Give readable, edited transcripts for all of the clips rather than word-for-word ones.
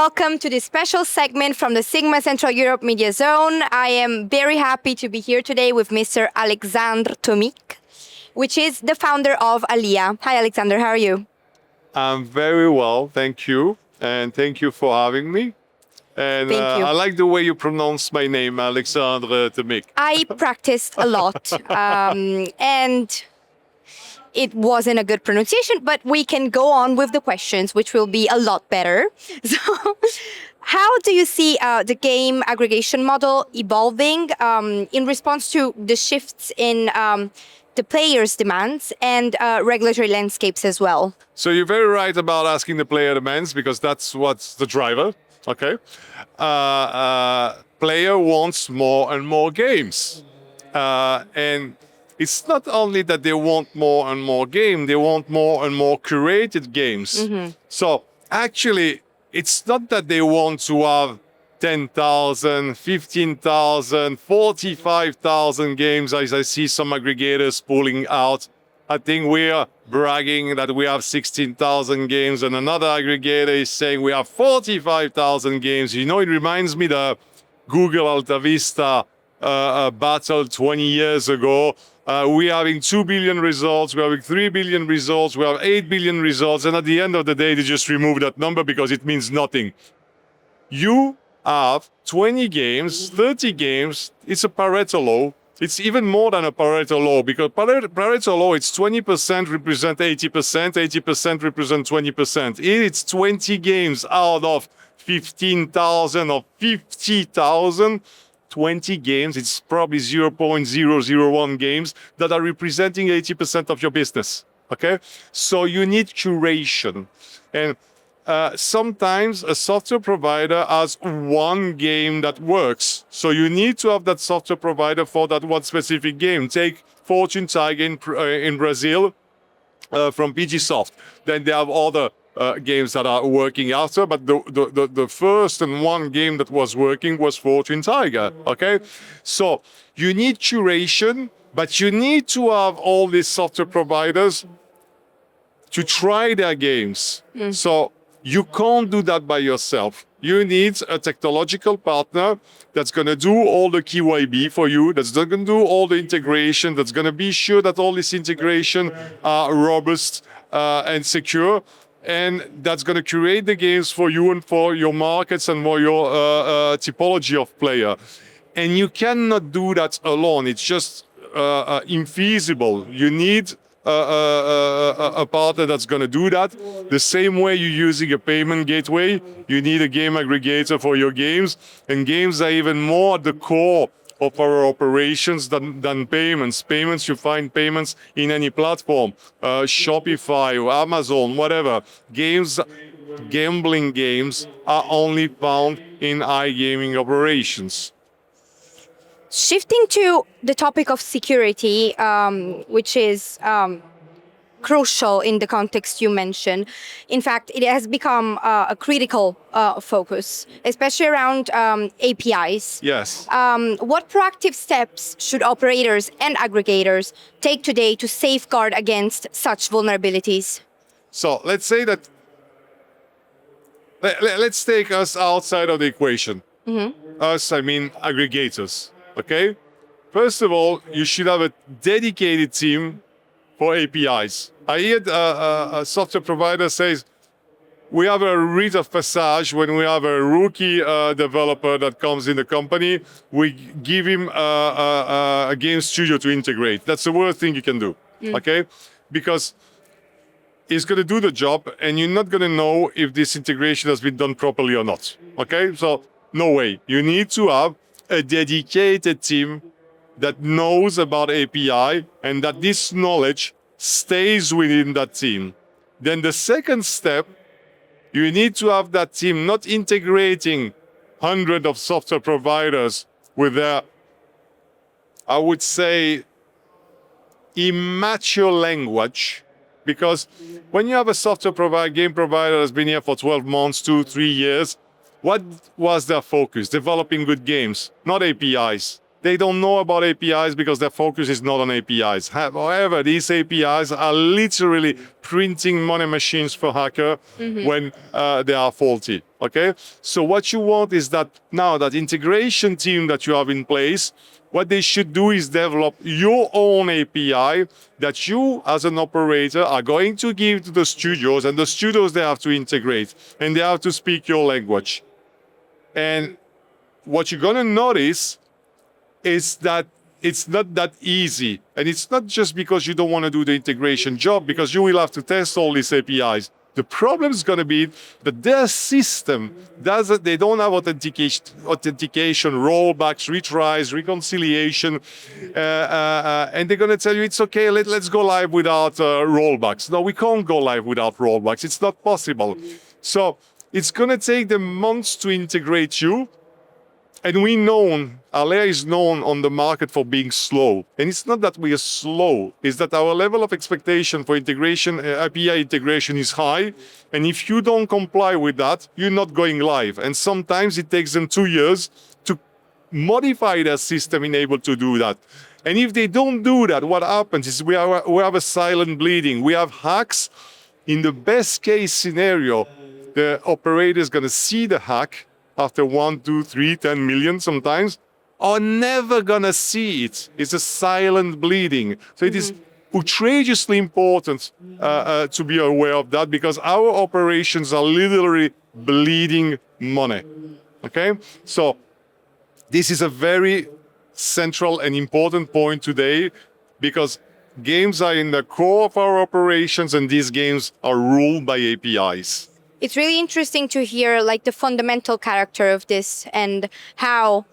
welcome to this special segment from the Sigma Central Europe Media Zone. I am very happy to be here today with Mr. Alexandre Tomic, which is the founder of ALEA. Hi, Alexander, how are you? I'm very well, thank you. And thank you for having me. And Thank you. I like the way you pronounce my name, Alexandre Tomic. I practiced a lot, and it wasn't a good pronunciation, but we can go on with the questions, which will be a lot better. So, how do you see the game aggregation model evolving in response to the shifts in the players' demands and regulatory landscapes as well? So you're very right about asking the player demands, because that's what's the driver, okay? Player wants more and more games. And it's not only that they want more and more games, they want more and more curated games. Mm-hmm. So actually, it's not that they want to have 10,000, 15,000, 45,000 games, as I see some aggregators pulling out. I think we are bragging that we have 16,000 games, and another aggregator is saying we have 45,000 games. You know, it reminds me the Google Alta Vista battle 20 years ago. We're having 2 billion results, we're having 3 billion results, we have 8 billion results, and at the end of the day, they just remove that number because it means nothing. You have 20 games, 30 games, it's a Pareto law. It's even more than a Pareto law, because Pareto law, it's 20% represent 80%, 80% represent 20%. It's 20 games out of 15,000 or 50,000. 20 games, it's probably 0.001 games that are representing 80% of your business, okay? So you need curation. And sometimes a software provider has one game that works. So you need to have that software provider for that one specific game. Take Fortune Tiger in Brazil from PGSoft. Then they have other games that are working after, but the first and one game that was working was Fortune Tiger, okay? So you need curation, but you need to have all these software providers to try their games. So you can't do that by yourself. You need a technological partner that's going to do all the KYB for you, that's going to do all the integration, that's going to be sure that all this integration are robust and secure. And that's going to create the games for you and for your markets and for your typology of player. And you cannot do that alone. It's just infeasible. You need a partner that's going to do that. The same way you're using a payment gateway, you need a game aggregator for your games. And games are even more at the core of our operations than payments. Payments, you find payments in any platform, Shopify, or Amazon, whatever. Games, gambling games are only found in iGaming operations. Shifting to the topic of security, which is crucial in the context you mentioned. In fact, it has become a critical focus, especially around APIs. Yes. What proactive steps should operators and aggregators take today to safeguard against such vulnerabilities? So let's say that, let's take us outside of the equation. Mm-hmm. Us, I mean aggregators, okay? First of all, you should have a dedicated team for APIs. I heard a software provider says, we have a rite of passage when we have a rookie developer that comes in the company, we give him a game studio to integrate. That's the worst thing you can do, okay? Because he's going to do the job and you're not going to know if this integration has been done properly or not, okay? So no way. You need to have a dedicated team that knows about API and that this knowledge stays within that team. Then the second step, you need to have that team not integrating hundreds of software providers with their, I would say, immature language. Because when you have a software provider, game provider that's been here for 12 months, 2-3 years, what was their focus? Developing good games, not APIs. They don't know about APIs because their focus is not on APIs. However, these APIs are literally printing money machines for hacker when they are faulty. Okay, so what you want is that now that integration team that you have in place, what they should do is develop your own API that you, as an operator, are going to give to the studios, and the studios, they have to integrate and they have to speak your language. And what you're going to notice is that it's not that easy. And it's not just because you don't want to do the integration job, because you will have to test all these APIs. The problem is going to be that their system they don't have authentication, rollbacks, retries, reconciliation, and they're going to tell you it's okay, let's go live without rollbacks. No, we can't go live without rollbacks. It's not possible. So it's going to take them months to integrate you. And ALEA is known on the market for being slow. And it's not that we are slow, it's that our level of expectation for integration, API integration is high. And if you don't comply with that, you're not going live. And sometimes it takes them 2 years to modify their system in able to do that. And if they don't do that, what happens is we have a silent bleeding. We have hacks. In the best case scenario, the operator is going to see the hack after 1, 2, 3, 10 million sometimes, are never gonna see it. It's a silent bleeding. So it is outrageously important to be aware of that, because our operations are literally bleeding money. Okay? So this is a very central and important point today, because games are in the core of our operations, and these games are ruled by APIs. It's really interesting to hear like the fundamental character of this, and how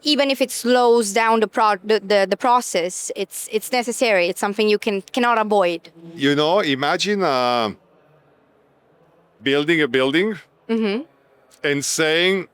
even if it slows down the process, it's necessary. It's something you cannot avoid. You know, imagine building a building and saying,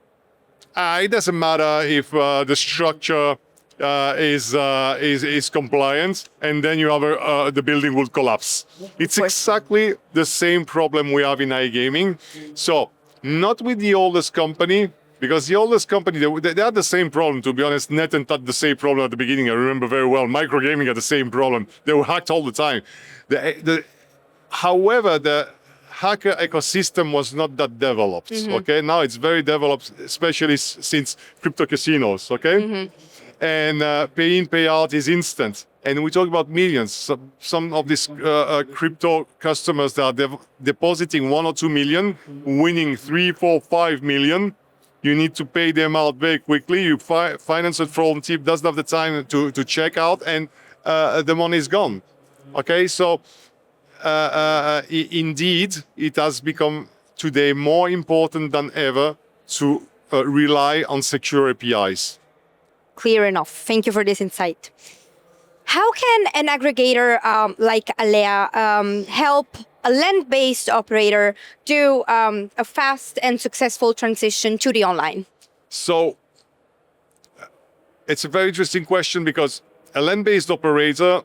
it doesn't matter if the structure is compliant, and then you have the building will collapse. It's exactly the same problem we have in iGaming. So not with the oldest company, because the oldest company, they had the same problem, to be honest. Net and had the same problem at the beginning. I remember very well. Microgaming had the same problem. They were hacked all the time. However, the hacker ecosystem was not that developed. Okay, now it's very developed, especially since crypto casinos. Okay. And pay in, pay out is instant. And we talk about millions. Some of these crypto customers that are depositing 1 or 2 million, winning 3, 4, 5 million. You need to pay them out very quickly. You finance it from team doesn't have the time to check out, and the money is gone. Okay, so indeed, it has become today more important than ever to rely on secure APIs. Clear enough. Thank you for this insight. How can an aggregator like ALEA help a land-based operator do a fast and successful transition to the online? So it's a very interesting question, because a land-based operator,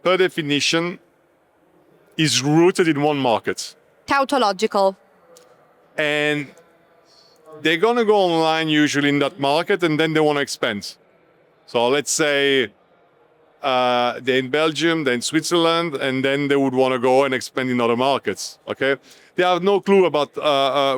per definition, is rooted in one market. Tautological. And they're going to go online usually in that market, and then they want to expand. So let's say they're in Belgium, they're in Switzerland, and then they would want to go and expand in other markets. Okay, they have no clue about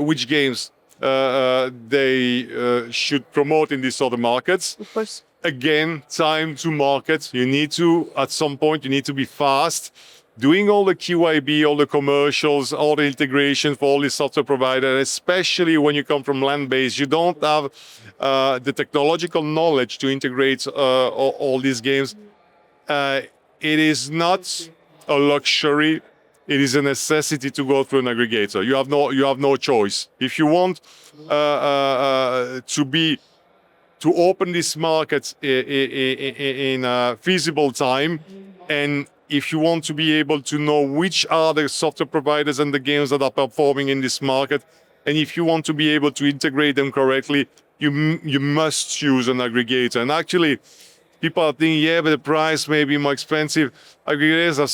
which games they should promote in these other markets. Of course. Again, time to market. You need to, at some point, you need to be fast. Doing all the QIB, all the commercials, all the integration for all these software providers, especially when you come from land-based, you don't have the technological knowledge to integrate all these games. It is not a luxury. It is a necessity to go through an aggregator. You have no choice. If you want to open this market in a feasible time, and if you want to be able to know which are the software providers and the games that are performing in this market, and if you want to be able to integrate them correctly, you must choose an aggregator. And actually, people are thinking, yeah, but the price may be more expensive. Aggregators have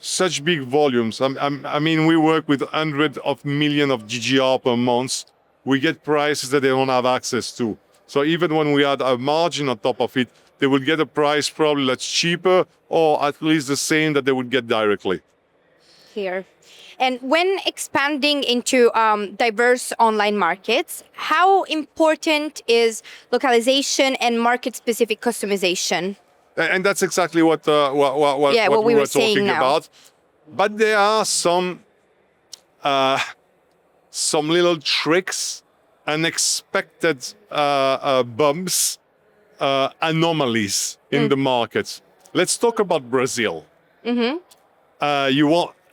such big volumes. I mean, we work with hundreds of millions of GGR per month. We get prices that they don't have access to. So even when we add a margin on top of it, they will get a price probably that's cheaper or at least the same that they would get directly. Here. And when expanding into diverse online markets, how important is localization and market-specific customization? And that's exactly what What we we were were saying talking now. about. But there are some little tricks, unexpected bumps, anomalies in the market. Let's talk about Brazil.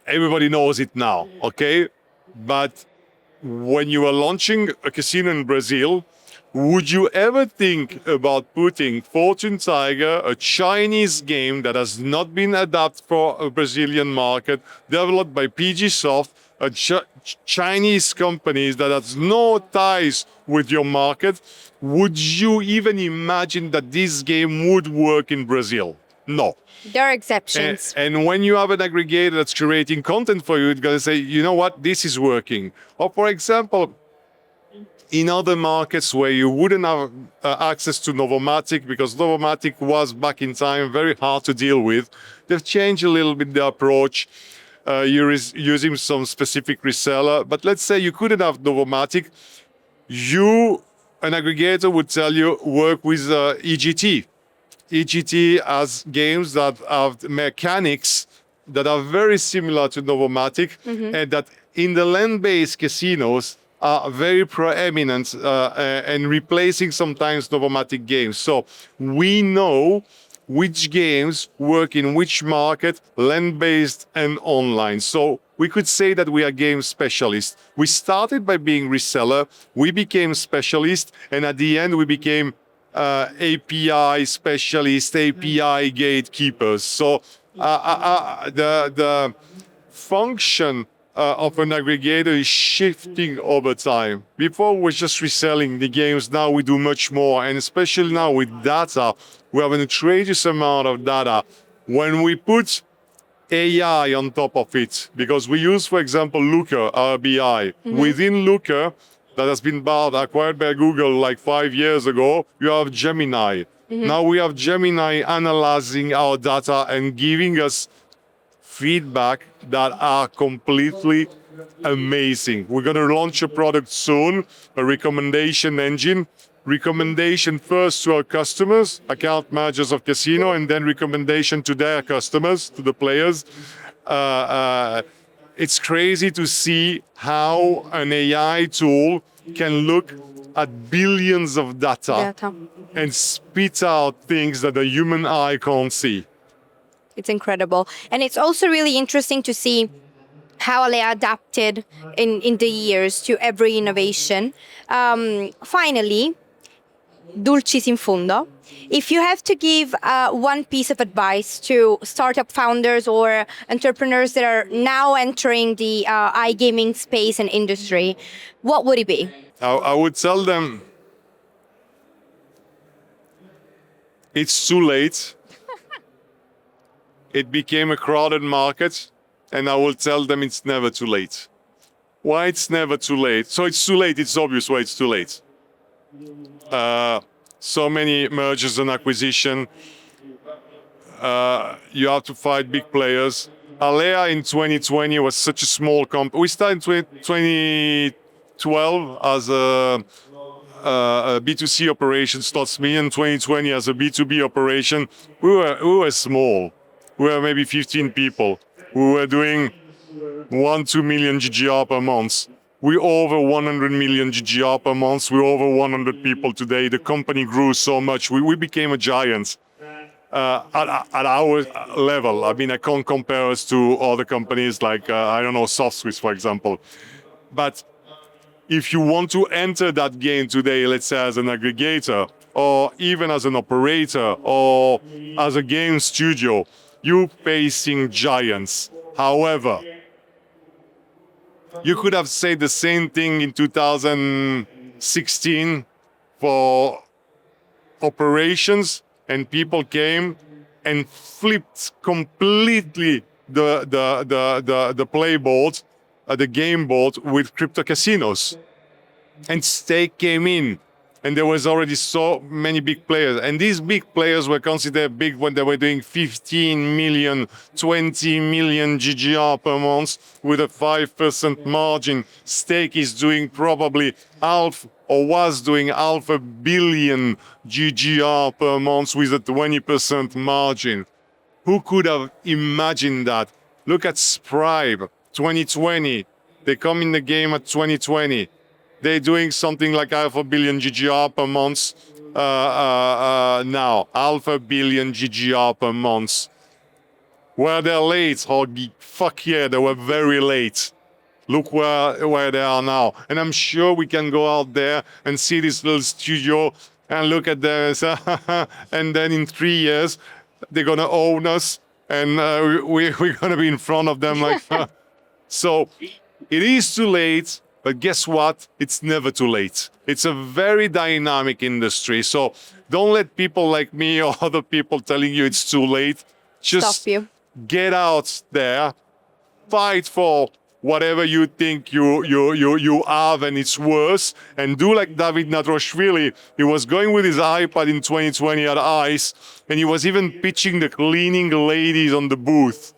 Everybody knows it now, okay? But when you are launching a casino in Brazil, would you ever think about putting Fortune Tiger, a Chinese game that has not been adapted for a Brazilian market, developed by PG Soft, a Chinese company that has no ties with your market? Would you even imagine that this game would work in Brazil? No. There are exceptions. And when you have an aggregator that's curating content for you, it's going to say, you know what, this is working. Or for example, in other markets where you wouldn't have access to Novomatic, because Novomatic was back in time very hard to deal with, they've changed a little bit the approach. You're using some specific reseller. But let's say you couldn't have Novomatic. An aggregator would tell you, work with EGT. EGT has games that have mechanics that are very similar to Novomatic, and that in the land-based casinos are very proeminent and replacing sometimes Novomatic games. So we know which games work in which market, land-based and online. So we could say that we are game specialists. We started by being reseller, we became specialists, and at the end we became API specialists, API gatekeepers. So the function of an aggregator is shifting over time. Before we were just reselling the games, now we do much more, and especially now with data, we have an outrageous amount of data. When we put AI on top of it, because we use, for example, Looker, our BI. Within Looker, that has been acquired by Google like 5 years ago, you have Gemini. Now we have Gemini analyzing our data and giving us feedback that are completely amazing. We're going to launch a product soon, a recommendation engine. Recommendation first to our customers, account managers of casino, and then recommendation to their customers, to the players. It's crazy to see how an AI tool can look at billions of data and spit out things that the human eye can't see. It's incredible. And it's also really interesting to see how ALEA adapted in the years to every innovation. Finally, dulcis in fundo, if you have to give one piece of advice to startup founders or entrepreneurs that are now entering the iGaming space and industry, what would it be? I would tell them it's too late. It became a crowded market, and I will tell them it's never too late. Why it's never too late? So it's too late, it's obvious why it's too late. So many mergers and acquisition. You have to fight big players. ALEA in 2020 was such a small company. We started in 2012 as a B2C operation, starts me in 2020 as a B2B operation. We were small. We were maybe 15 people. We were doing 1-2 million GGR per month. We're over 100 million GGR per month. We're over 100 people today. The company grew so much. We became a giant at our level. I mean, I can't compare us to other companies like, SoftSwiss, for example. But if you want to enter that game today, let's say as an aggregator, or even as an operator, or as a game studio, you're facing giants. However, you could have said the same thing in 2016 for operations, and people came and flipped completely the playboard, the game board with crypto casinos. And stake came in and there was already so many big players. And these big players were considered big when they were doing 15 million, 20 million GGR per month with a 5% margin. Stake is doing probably half, or was doing half a billion GGR per month with a 20% margin. Who could have imagined that? Look at Spribe, 2020. They come in the game at 2020. They're doing something like half a billion GGR per month now. Half a billion GGR per month. Were they late? Oh, fuck yeah, they were very late. Look where they are now. And I'm sure we can go out there and see this little studio and look at them and say, and then in 3 years, they're going to own us and we're going to be in front of them like, so it is too late. But guess what? It's never too late. It's a very dynamic industry. So don't let people like me or other people telling you it's too late. Just Stop you. get out there, fight for whatever you think you have and it's worse, and do like David Natroshvili. He was going with his iPad in 2020 at ICE, and he was even pitching the cleaning ladies on the booth.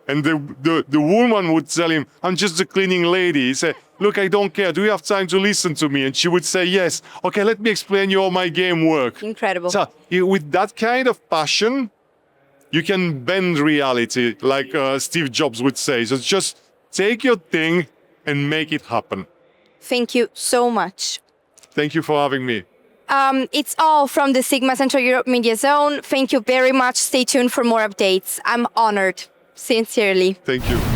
And the woman would tell him, I'm just the cleaning lady. He said, look, I don't care. Do you have time to listen to me? And she would say, yes. Okay, let me explain you how my game works. Incredible. So with that kind of passion, you can bend reality, like Steve Jobs would say. So just take your thing and make it happen. Thank you so much. Thank you for having me. It's all from the Sigma Central Europe Media Zone. Thank you very much. Stay tuned for more updates. I'm honored. Sincerely. Thank you.